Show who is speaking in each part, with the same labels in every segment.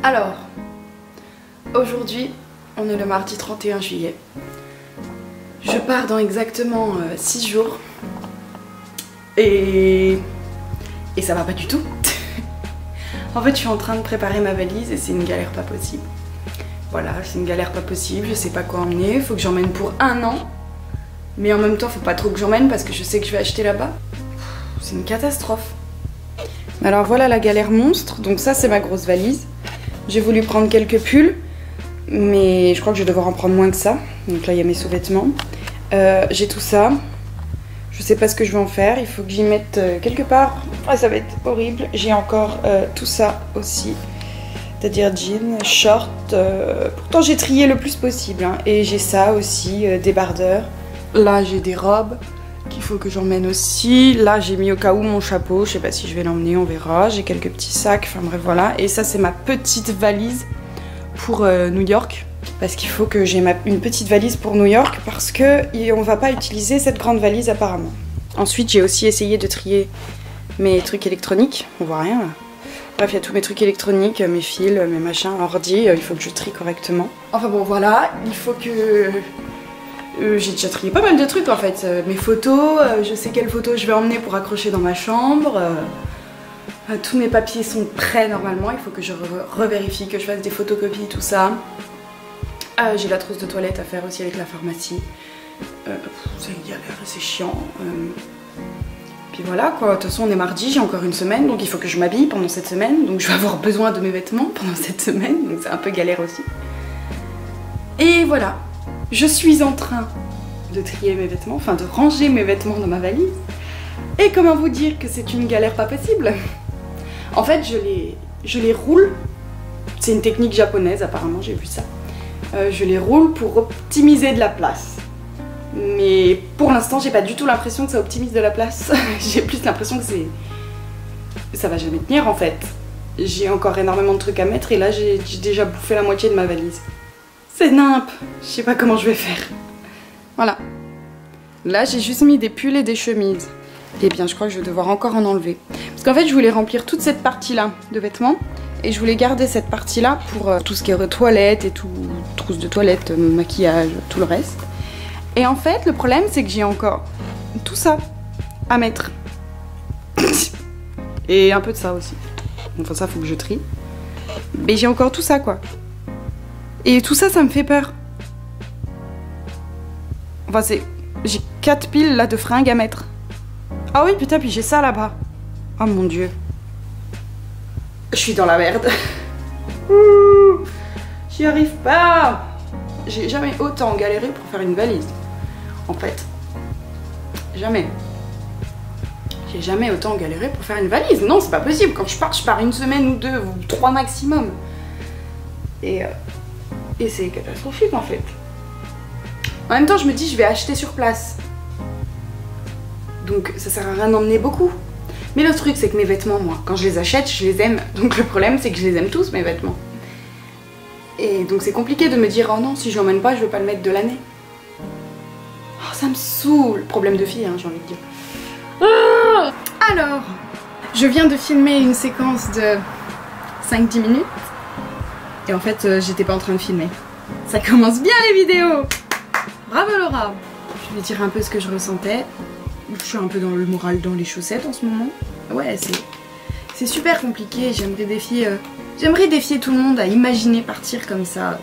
Speaker 1: Alors, aujourd'hui, on est le mardi 31 juillet. Je pars dans exactement 6 jours. Et ça va pas du tout. En fait, je suis en train de préparer ma valise et c'est une galère pas possible. Voilà, c'est une galère pas possible, je sais pas quoi emmener. Faut que j'emmène pour 1 an. Mais en même temps, faut pas trop que j'emmène parce que je sais que je vais acheter là-bas. C'est une catastrophe. Alors voilà la galère monstre. Donc ça, c'est ma grosse valise. J'ai voulu prendre quelques pulls, mais je crois que je vais devoir en prendre moins que ça. Donc là, il y a mes sous-vêtements. J'ai tout ça. Je sais pas ce que je vais en faire. Il faut que j'y mette quelque part. Ah, ça va être horrible. J'ai encore tout ça aussi. C'est-à-dire jeans, shorts. Pourtant, j'ai trié le plus possible. Hein. Et j'ai ça aussi, débardeur. Là, j'ai des robes qu'il faut que j'emmène aussi. Là, j'ai mis au cas où mon chapeau. Je sais pas si je vais l'emmener, on verra. J'ai quelques petits sacs. Enfin bref, voilà. Et ça, c'est ma petite valise pour New York. Parce qu'il faut que j'ai une petite valise pour New York parce que on va pas utiliser cette grande valise apparemment. Ensuite, j'ai aussi essayé de trier mes trucs électroniques. On voit rien là. Bref, il y a tous mes trucs électroniques, mes fils, mes machins, ordi. Il faut que je trie correctement. Enfin bon, voilà. Il faut que... j'ai déjà trié pas mal de trucs en fait. Mes photos, je sais quelles photos je vais emmener pour accrocher dans ma chambre. Tous mes papiers sont prêts normalement. Il faut que je revérifie, que je fasse des photocopies, tout ça. J'ai la trousse de toilette à faire aussi avec la pharmacie. C'est une galère, c'est chiant. Puis voilà quoi, de toute façon on est mardi, j'ai encore une semaine, donc il faut que je m'habille pendant cette semaine. Donc je vais avoir besoin de mes vêtements pendant cette semaine, donc c'est un peu galère aussi. Et voilà, je suis en train de trier mes vêtements, enfin de ranger mes vêtements dans ma valise. Et comment vous dire que c'est une galère pas possible? En fait je les roule, c'est une technique japonaise apparemment, j'ai vu ça. Je les roule pour optimiser de la place. Mais pour l'instant, j'ai pas du tout l'impression que ça optimise de la place. J'ai plus l'impression que ça va jamais tenir en fait. J'ai encore énormément de trucs à mettre et là, j'ai déjà bouffé la moitié de ma valise. C'est nimp. Je sais pas comment je vais faire. Voilà. Là, j'ai juste mis des pulls et des chemises. Et bien, je crois que je vais devoir encore en enlever. Parce qu'en fait, je voulais remplir toute cette partie-là de vêtements. Et je voulais garder cette partie-là pour tout ce qui est toilette et tout, trousse de toilette, maquillage, tout le reste. Et en fait, le problème, c'est que j'ai encore tout ça à mettre. Et un peu de ça aussi. Enfin, ça, faut que je trie. Mais j'ai encore tout ça, quoi. Et tout ça, ça me fait peur. Enfin, j'ai 4 piles, là, de fringues à mettre. Ah oui, putain, puis j'ai ça, là-bas. Oh, mon Dieu. Je suis dans la merde. J'y arrive pas. J'ai jamais autant galéré pour faire une valise. En fait. Jamais. J'ai jamais autant galéré pour faire une valise. Non, c'est pas possible. Quand je pars 1 semaine ou 2 ou 3 maximum. Et c'est catastrophique en fait. En même temps, je me dis, je vais acheter sur place. Donc ça sert à rien d'emmener beaucoup. Mais le truc, c'est que mes vêtements, moi, quand je les achète, je les aime. Donc le problème, c'est que je les aime tous, mes vêtements. Et donc c'est compliqué de me dire, oh non, si je l'emmène pas, je veux pas le mettre de l'année. Oh, ça me saoule. Problème de fille, hein, j'ai envie de dire. Alors, je viens de filmer une séquence de 5-10 minutes. Et en fait, j'étais pas en train de filmer. Ça commence bien les vidéos. Bravo Laura. Je vais dire un peu ce que je ressentais. Je suis un peu dans le moral dans les chaussettes en ce moment. Ouais, c'est super compliqué. J'aimerais défier tout le monde à imaginer partir comme ça,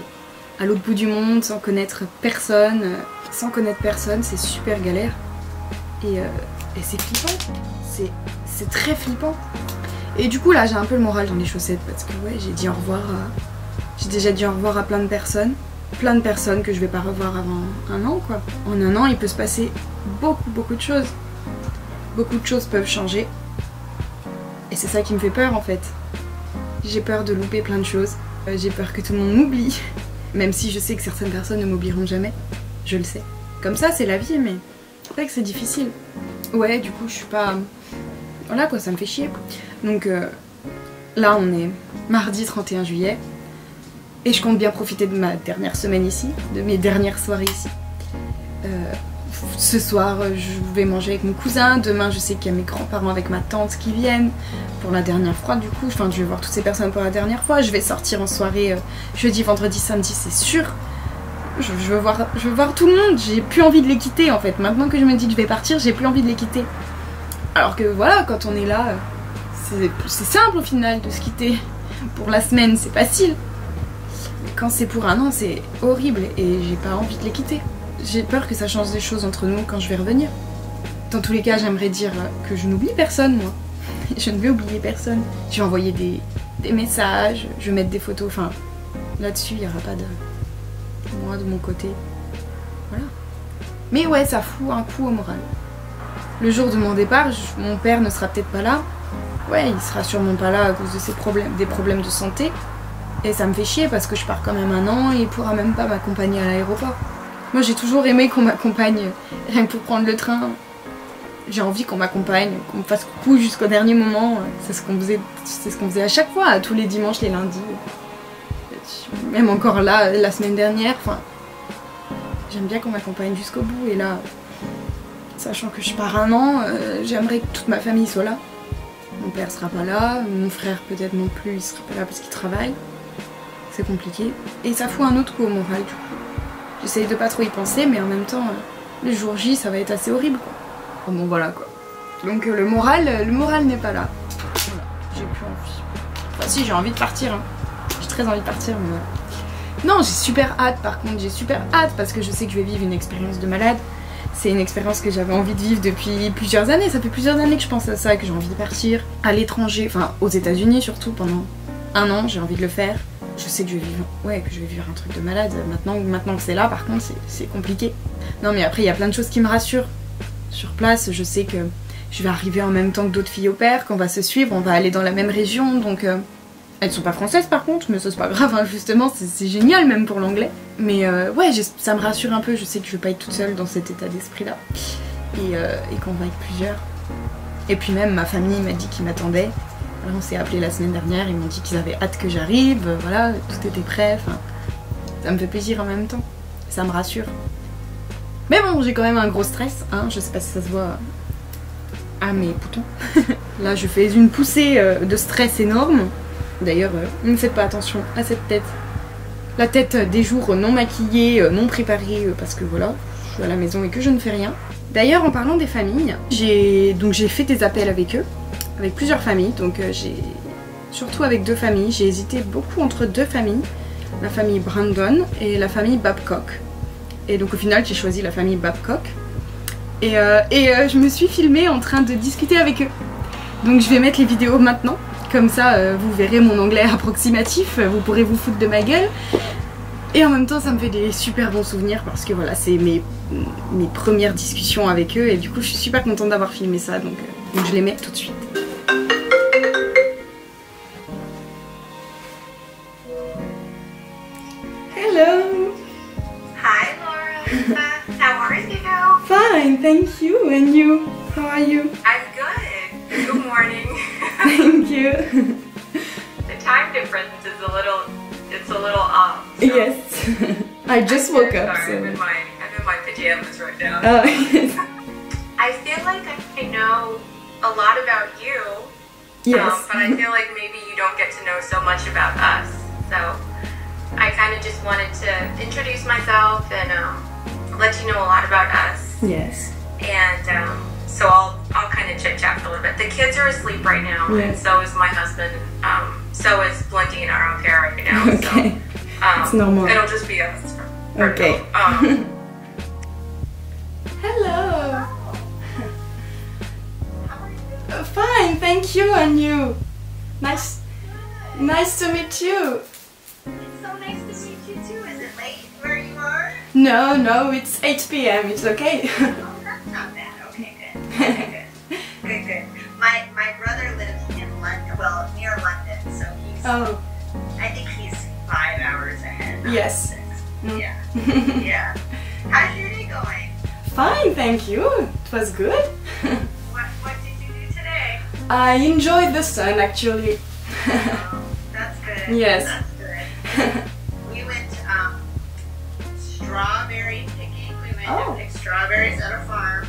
Speaker 1: à l'autre bout du monde, sans connaître personne. Sans connaître personne, c'est super galère. Et c'est flippant. C'est très flippant. Et du coup là, j'ai un peu le moral dans les chaussettes parce que ouais, j'ai dit au revoir. J'ai déjà dit au revoir à plein de personnes. Plein de personnes que je vais pas revoir avant 1 an quoi. En 1 an, il peut se passer beaucoup de choses. Beaucoup de choses peuvent changer. Et c'est ça qui me fait peur en fait. J'ai peur de louper plein de choses. J'ai peur que tout le monde m'oublie. Même si je sais que certaines personnes ne m'oublieront jamais. Je le sais. Comme ça, c'est la vie, mais c'est vrai que c'est difficile. Ouais, du coup, je suis pas... Voilà quoi, ça me fait chier. Donc là, on est mardi 31 juillet. Et je compte bien profiter de ma dernière semaine ici, de mes dernières soirées ici. ce soir, je vais manger avec mon cousin. Demain, je sais qu'il y a mes grands-parents avec ma tante qui viennent pour la dernière fois du coup. Enfin, je vais voir toutes ces personnes pour la dernière fois. Je vais sortir en soirée jeudi, vendredi, samedi, c'est sûr. Je veux voir tout le monde. J'ai plus envie de les quitter en fait. Maintenant que je me dis que je vais partir, j'ai plus envie de les quitter. Alors que voilà, quand on est là, c'est simple au final de se quitter. Pour la semaine, c'est facile. Mais quand c'est pour un an, c'est horrible et j'ai pas envie de les quitter. J'ai peur que ça change des choses entre nous quand je vais revenir. Dans tous les cas, j'aimerais dire que je n'oublie personne, moi. Je ne vais oublier personne. Je vais envoyer des messages, je vais mettre des photos. Enfin, là-dessus, il n'y aura pas de moi de mon côté. Voilà. Mais ouais, ça fout un coup au moral. Le jour de mon départ, mon père ne sera peut-être pas là. Ouais, il sera sûrement pas là à cause de des problèmes de santé. Et ça me fait chier parce que je pars quand même un an et il pourra même pas m'accompagner à l'aéroport. Moi j'ai toujours aimé qu'on m'accompagne, rien que pour prendre le train. J'ai envie qu'on m'accompagne, qu'on me fasse coucou jusqu'au dernier moment. C'est ce qu'on faisait à chaque fois, tous les dimanches, les lundis. Même encore là, la semaine dernière. Enfin, j'aime bien qu'on m'accompagne jusqu'au bout. Et là, sachant que je pars un an, j'aimerais que toute ma famille soit là. Mon père sera pas là, mon frère peut-être non plus, il sera pas là parce qu'il travaille. C'est compliqué. Et ça fout un autre coup au moral du coup. J'essaye de pas trop y penser, mais en même temps, le jour J, ça va être assez horrible, quoi. Oh, bon, voilà, quoi. Donc le moral n'est pas là. Voilà, j'ai plus envie. Enfin, si, j'ai envie de partir, hein. J'ai très envie de partir, mais voilà. Non, j'ai super hâte, par contre, j'ai super hâte, parce que je sais que je vais vivre une expérience de malade. C'est une expérience que j'avais envie de vivre depuis plusieurs années. Ça fait plusieurs années que je pense à ça, que j'ai envie de partir à l'étranger, enfin, aux États-Unis surtout, pendant un an, j'ai envie de le faire. Je sais que je vais vivre un truc de malade. Maintenant que c'est là, par contre, c'est compliqué. Non, mais après, il y a plein de choses qui me rassurent. Sur place, je sais que je vais arriver en même temps que d'autres filles au pair, qu'on va se suivre, on va aller dans la même région, donc... Elles sont pas françaises par contre, mais ça c'est pas grave, hein, justement, c'est génial même pour l'anglais. Mais ouais, ça me rassure un peu, je sais que je vais pas être toute seule dans cet état d'esprit-là. Et qu'on va être plusieurs. Et puis même, ma famille m'a dit qu'ils m'attendaient. Alors on s'est appelé la semaine dernière, ils m'ont dit qu'ils avaient hâte que j'arrive, voilà, tout était prêt, enfin, ça me fait plaisir en même temps, ça me rassure. Mais bon, j'ai quand même un gros stress, hein, je sais pas si ça se voit à mes boutons. Là, je fais une poussée de stress énorme. D'ailleurs, ne faites pas attention à cette tête. La tête des jours non maquillée, non préparée, parce que voilà, je suis à la maison et que je ne fais rien. D'ailleurs, en parlant des familles, j'ai fait des appels avec eux. Avec plusieurs familles, donc surtout avec deux familles. J'ai hésité beaucoup entre deux familles, la famille Brandon et la famille Babcock. Et donc au final j'ai choisi la famille Babcock. Et je me suis filmée en train de discuter avec eux. Donc je vais mettre les vidéos maintenant, comme ça vous verrez mon anglais approximatif, vous pourrez vous foutre de ma gueule. Et en même temps ça me fait des super bons souvenirs parce que voilà, c'est mes premières discussions avec eux et du coup je suis super contente d'avoir filmé ça, donc je les mets tout de suite. Hello!
Speaker 2: Hi Laura, how are you?
Speaker 1: Fine, thank you, and you? How are you?
Speaker 2: I'm good. Good morning.
Speaker 1: Thank you.
Speaker 2: The time difference is a little off. So.
Speaker 1: Yes. I just woke up.
Speaker 2: Sorry,
Speaker 1: So.
Speaker 2: I'm in my pajamas right now.
Speaker 1: Oh, yes.
Speaker 2: I feel like I know a lot about you.
Speaker 1: Yes.
Speaker 2: But I feel like maybe you don't get to know so much about us. So I kind of just wanted to introduce myself and let you know a lot about us.
Speaker 1: Yes.
Speaker 2: And so I'll kind of chit chat for a little bit. The kids are asleep right now,
Speaker 1: Yes.
Speaker 2: and so is my husband. So is Blinky and our au pair right now.
Speaker 1: Okay.
Speaker 2: So
Speaker 1: It's normal.
Speaker 2: it'll just be us. For
Speaker 1: Okay.
Speaker 2: now.
Speaker 1: Hello. Fine, thank you, and you. Nice to meet you.
Speaker 2: It's so nice to meet you too. Is it late where you are?
Speaker 1: No, it's 8 p.m. It's okay.
Speaker 2: Oh, that's not bad. Okay, good. Okay, good. Good. My brother lives in London, well, near London, so he's.
Speaker 1: Oh,
Speaker 2: I think he's 5 hours ahead. not
Speaker 1: Yes.
Speaker 2: 6.
Speaker 1: Mm.
Speaker 2: Yeah. Yeah. How's your day going?
Speaker 1: fine, thank you. It was good.
Speaker 2: What did you do today?
Speaker 1: I enjoyed the sun actually.
Speaker 2: Oh, that's good.
Speaker 1: Yes.
Speaker 2: That's good. We went strawberry picking. We went I picked strawberries at a farm,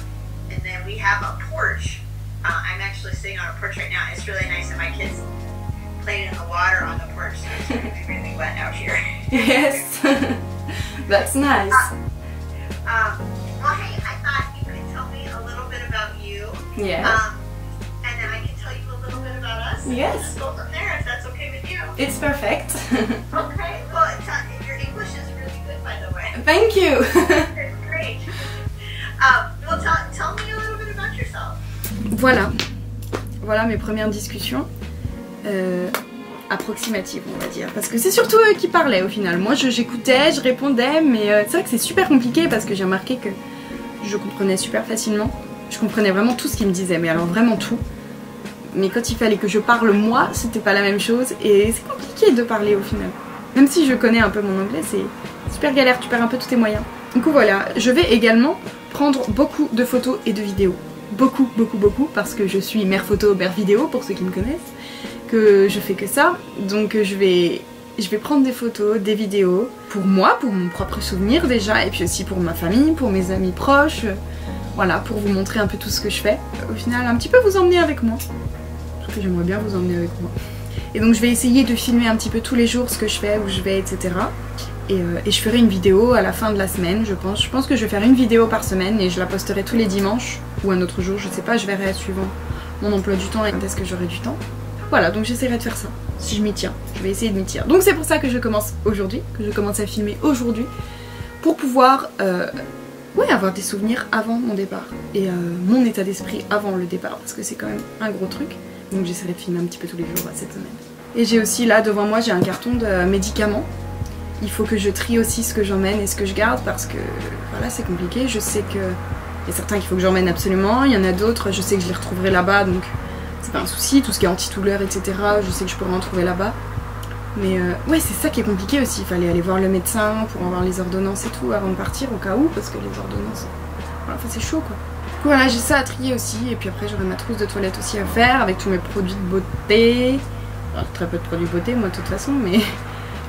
Speaker 2: and then we have a porch. I'm actually sitting on a porch right now. It's really nice, and my kids played in the water on the porch, so it's going to be really wet out here.
Speaker 1: Yes, that's nice.
Speaker 2: Well, hey, I thought you could tell me a little bit about you.
Speaker 1: Yes.
Speaker 2: And then I can tell you a little bit about us.
Speaker 1: Yes.
Speaker 2: Let's go from there if that's okay with you.
Speaker 1: It's perfect.
Speaker 2: Okay. Well, your English is really good, by the way.
Speaker 1: Thank you.
Speaker 2: It's great. Well, tell me a little bit about yourself.
Speaker 1: Voilà mes premières discussions approximatives, on va dire, parce que c'est surtout eux qui parlaient au final. Moi j'écoutais, je répondais, mais c'est vrai que c'est super compliqué parce que j'ai remarqué que je comprenais super facilement. Je comprenais vraiment tout ce qu'ils me disaient, mais alors vraiment tout. Mais quand il fallait que je parle moi, c'était pas la même chose et c'est compliqué de parler au final. Même si je connais un peu mon anglais, c'est super galère, tu perds un peu tous tes moyens. Du coup voilà, je vais également prendre beaucoup de photos et de vidéos. Beaucoup, parce que je suis mère photo, mère vidéo, pour ceux qui me connaissent, que je fais que ça. Donc je vais prendre des photos, des vidéos, pour moi, pour mon propre souvenir déjà, et puis aussi pour ma famille, pour mes amis proches. Voilà, pour vous montrer un peu tout ce que je fais. Au final, un petit peu vous emmener avec moi. Parce que j'aimerais bien vous emmener avec moi. Et donc je vais essayer de filmer un petit peu tous les jours ce que je fais, où je vais, etc. Et je ferai une vidéo à la fin de la semaine, je pense. Je pense que je vais faire une vidéo par semaine et je la posterai tous les dimanches ou un autre jour, je sais pas, je verrai suivant mon emploi du temps et quand est-ce que j'aurai du temps. Voilà, donc j'essaierai de faire ça, si je m'y tiens. Je vais essayer de m'y tenir. Donc c'est pour ça que je commence aujourd'hui, que je commence à filmer aujourd'hui, pour pouvoir avoir des souvenirs avant mon départ. Et mon état d'esprit avant le départ, parce que c'est quand même un gros truc. Donc j'essaierai de filmer un petit peu tous les jours cette semaine. Et j'ai aussi là devant moi, j'ai un carton de médicaments. Il faut que je trie aussi ce que j'emmène et ce que je garde parce que voilà, c'est compliqué. Je sais qu'il y a certains qu'il faut que j'emmène absolument, il y en a d'autres, je sais que je les retrouverai là-bas, donc c'est pas un souci. Tout ce qui est antidouleur, etc., je sais que je pourrai en trouver là-bas. Mais ouais, c'est ça qui est compliqué aussi. Il fallait aller voir le médecin pour avoir les ordonnances et tout avant de partir au cas où, parce que les ordonnances, voilà, enfin, c'est chaud quoi. Du coup, voilà, j'ai ça à trier aussi, et puis après j'aurai ma trousse de toilette aussi à faire avec tous mes produits de beauté. Alors, très peu de produits de beauté, moi de toute façon, mais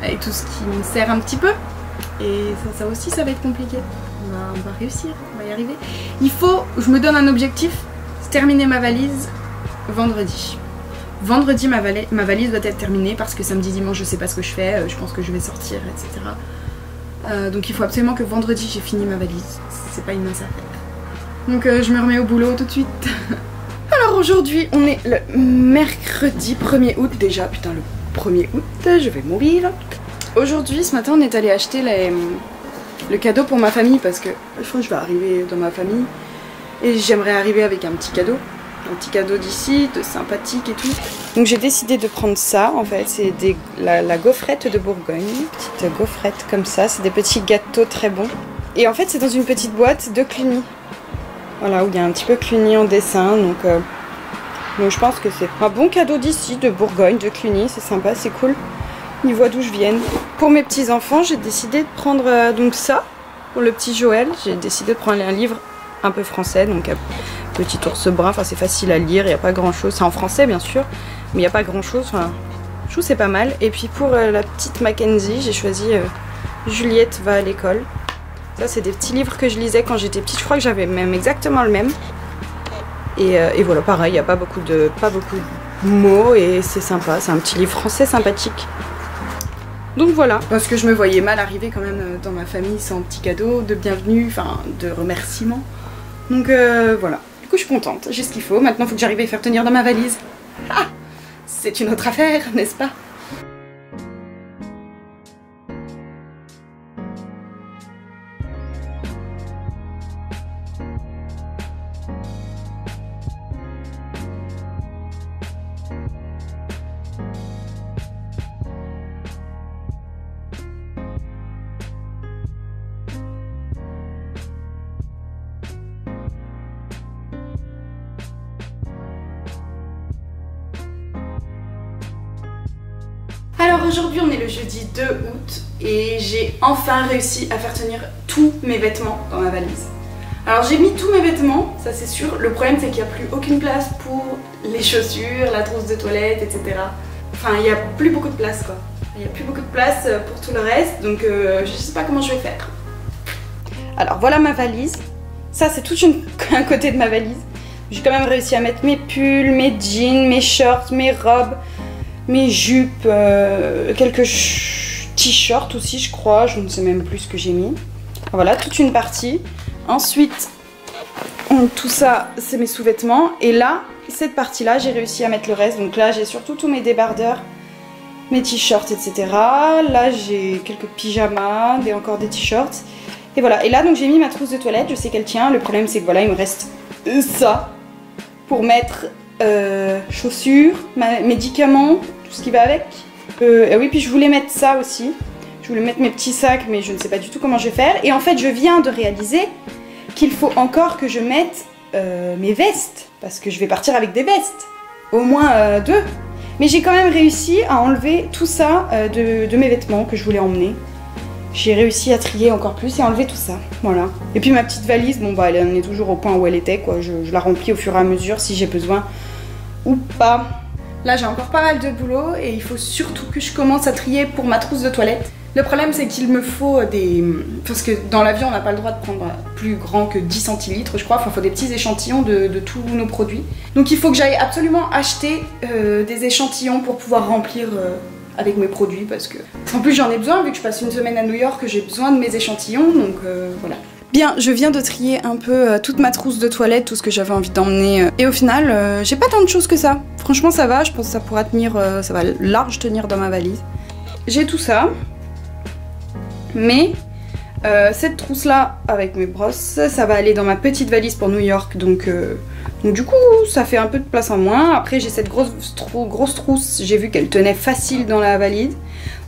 Speaker 1: avec tout ce qui me sert un petit peu. Et ça aussi, ça va être compliqué. On va réussir, on va y arriver. Il faut, je me donne un objectif, c'est terminer ma valise vendredi. Vendredi, ma valise doit être terminée parce que samedi, dimanche, je sais pas ce que je fais, je pense que je vais sortir, etc. Donc il faut absolument que vendredi, j'ai fini ma valise. C'est pas une mince affaire. Donc je me remets au boulot tout de suite. Alors aujourd'hui, on est le mercredi 1er août déjà. Putain, le 1er août, je vais mourir. Aujourd'hui, ce matin, on est allé acheter le cadeau pour ma famille parce que je crois que je vais arriver dans ma famille et j'aimerais arriver avec un petit cadeau. Un petit cadeau d'ici, de sympathique et tout. Donc j'ai décidé de prendre ça en fait, c'est la gaufrette de Bourgogne. Petite gaufrette comme ça, c'est des petits gâteaux très bons. Et en fait c'est dans une petite boîte de Cluny. Voilà, où il y a un petit peu Cluny en dessin, donc je pense que c'est un bon cadeau d'ici, de Bourgogne, de Cluny, c'est sympa, c'est cool. Ils voient d'où je viens. Pour mes petits enfants, j'ai décidé de prendre donc ça, pour le petit Joël. J'ai décidé de prendre un livre un peu français, donc Petit ours brun, enfin c'est facile à lire, il n'y a pas grand chose, c'est en français bien sûr, mais il n'y a pas grand chose, enfin, je trouve c'est pas mal. Et puis pour la petite Mackenzie, j'ai choisi Juliette va à l'école. Ça c'est des petits livres que je lisais quand j'étais petite, je crois que j'avais même exactement le même. Et voilà, pareil, il n'y a pas beaucoup de mots et c'est sympa, c'est un petit livre français sympathique. Donc voilà, parce que je me voyais mal arriver quand même dans ma famille sans petit cadeau de bienvenue, enfin de remerciement. Donc voilà. Du coup je suis contente, j'ai ce qu'il faut. Maintenant il faut que j'arrive à y faire tenir dans ma valise. Ah, c'est une autre affaire, n'est-ce pas? Alors aujourd'hui on est le jeudi 2 août et j'ai enfin réussi à faire tenir tous mes vêtements dans ma valise. Alors j'ai mis tous mes vêtements, ça c'est sûr, le problème c'est qu'il n'y a plus aucune place pour les chaussures, la trousse de toilette, etc. Enfin il n'y a plus beaucoup de place quoi. Il n'y a plus beaucoup de place pour tout le reste, donc je sais pas comment je vais faire. Alors voilà ma valise. Ça c'est tout un côté de ma valise. J'ai quand même réussi à mettre mes pulls, mes jeans, mes shorts, mes robes, mes jupes, quelques t-shirts aussi je crois, je ne sais même plus ce que j'ai mis. Voilà, toute une partie. Ensuite, tout ça c'est mes sous-vêtements. Et là, cette partie-là, j'ai réussi à mettre le reste. Donc là, j'ai surtout tous mes débardeurs, mes t-shirts, etc. Là, j'ai quelques pyjamas, encore des t-shirts. Et voilà, et là donc j'ai mis ma trousse de toilette, je sais qu'elle tient. Le problème c'est que voilà, il me reste ça pour mettre chaussures, médicaments, tout ce qui va avec. Oui, puis je voulais mettre ça aussi. Je voulais mettre mes petits sacs, mais je ne sais pas du tout comment je vais faire. Et en fait, je viens de réaliser qu'il faut encore que je mette mes vestes. Parce que je vais partir avec des vestes. Au moins 2. Mais j'ai quand même réussi à enlever tout ça de mes vêtements que je voulais emmener. J'ai réussi à trier encore plus et enlever tout ça. Voilà. Et puis ma petite valise, bon bah elle en est toujours au point où elle était, quoi. Je la remplis au fur et à mesure si j'ai besoin ou pas. Là j'ai encore pas mal de boulot et il faut surtout que je commence à trier pour ma trousse de toilette. Le problème c'est qu'il me faut des... Parce que dans l'avion on n'a pas le droit de prendre plus grand que 10 centilitres je crois. Enfin il faut des petits échantillons de tous nos produits. Donc il faut que j'aille absolument acheter des échantillons pour pouvoir remplir avec mes produits. Parce que en plus j'en ai besoin vu que je passe une semaine à New York, j'ai besoin de mes échantillons. Donc voilà. Bien, je viens de trier un peu toute ma trousse de toilette, tout ce que j'avais envie d'emmener. Et au final, j'ai pas tant de choses que ça. Franchement ça va, je pense que ça pourra tenir, ça va large tenir dans ma valise. J'ai tout ça. Mais cette trousse là avec mes brosses, ça va aller dans ma petite valise pour New York. Donc du coup ça fait un peu de place en moins. Après j'ai cette grosse trousse, j'ai vu qu'elle tenait facile dans la valise.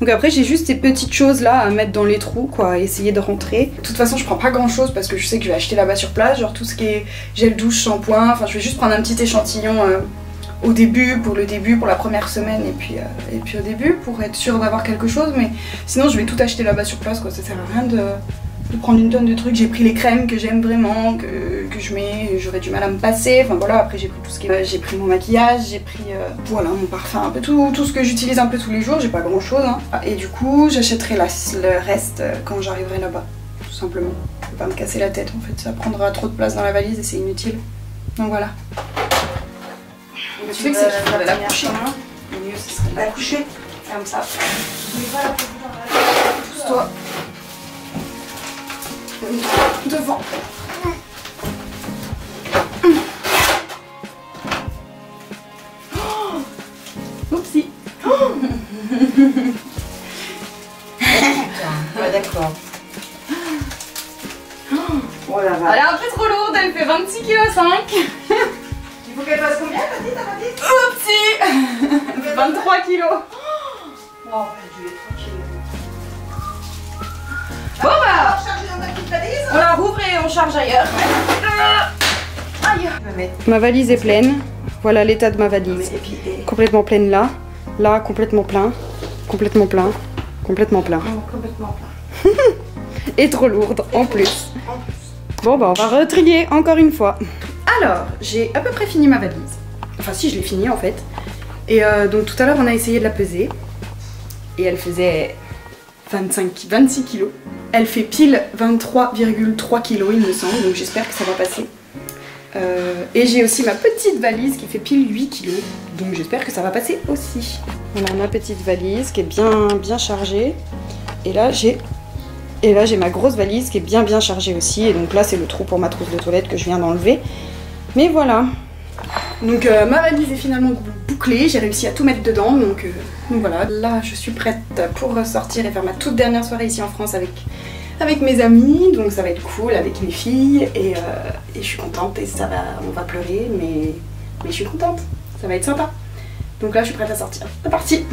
Speaker 1: Donc après j'ai juste ces petites choses là à mettre dans les trous quoi, essayer de rentrer. De toute façon je prends pas grand chose parce que je sais que je vais acheter là-bas sur place. Genre tout ce qui est gel douche, shampoing, enfin je vais juste prendre un petit échantillon au début, pour la première semaine et puis au début pour être sûre d'avoir quelque chose. Mais sinon je vais tout acheter là-bas sur place quoi, ça sert à rien de prendre une tonne de trucs. J'ai pris les crèmes que j'aime vraiment, que je mets, j'aurais du mal à me passer. Enfin voilà, après j'ai pris tout ce qui est... j'ai pris mon maquillage, j'ai pris voilà mon parfum, un peu tout ce que j'utilise un peu tous les jours. J'ai pas grand chose hein. Et du coup j'achèterai le reste quand j'arriverai là-bas, tout simplement. Je vais pas me casser la tête en fait, ça prendra trop de place dans la valise et c'est inutile. Donc voilà. Tu sais que c'est qu'il faudrait la coucher. Le mieux ce serait de la coucher comme ça. Mais voilà, pousse-toi. Devant. Oupsie.
Speaker 2: Ouais, d'accord.
Speaker 1: Oh la vache. Elle est un peu trop lourde, elle fait 26,5 kg.
Speaker 2: Il faut qu'elle fasse combien, ta petite
Speaker 1: Oupsie. 23 kg.
Speaker 2: Oh, je vais tranquille.
Speaker 1: Bon bah,
Speaker 2: Charger dans ta petite valise.
Speaker 1: on la rouvre et on charge ailleurs.
Speaker 2: Aïe.
Speaker 1: Ma valise est pleine. Voilà l'état de ma valise. Complètement pleine là. Là, complètement plein. Complètement plein. Complètement plein.
Speaker 2: Complètement plein.
Speaker 1: Et trop lourde en plus. Bon bah on va retrier encore une fois. Alors, j'ai à peu près fini ma valise. Enfin si, je l'ai fini en fait. Et donc tout à l'heure on a essayé de la peser. Et elle faisait 26 kilos. Elle fait pile 23,3 kilos il me semble. Donc j'espère que ça va passer. Et j'ai aussi ma petite valise qui fait pile 8 kilos. Donc j'espère que ça va passer aussi. Voilà ma petite valise qui est bien chargée. Et là j'ai ma grosse valise qui est bien chargée aussi. Et donc là c'est le trou pour ma trousse de toilette que je viens d'enlever. Mais voilà. Donc ma valise est finalement bouclée. J'ai réussi à tout mettre dedans. Donc voilà. Là je suis prête pour sortir et faire ma toute dernière soirée ici en France avec mes amis. Donc ça va être cool avec mes filles. Et je suis contente. Et ça va, on va pleurer. Mais je suis contente. Ça va être sympa. Donc là je suis prête à sortir. C'est parti.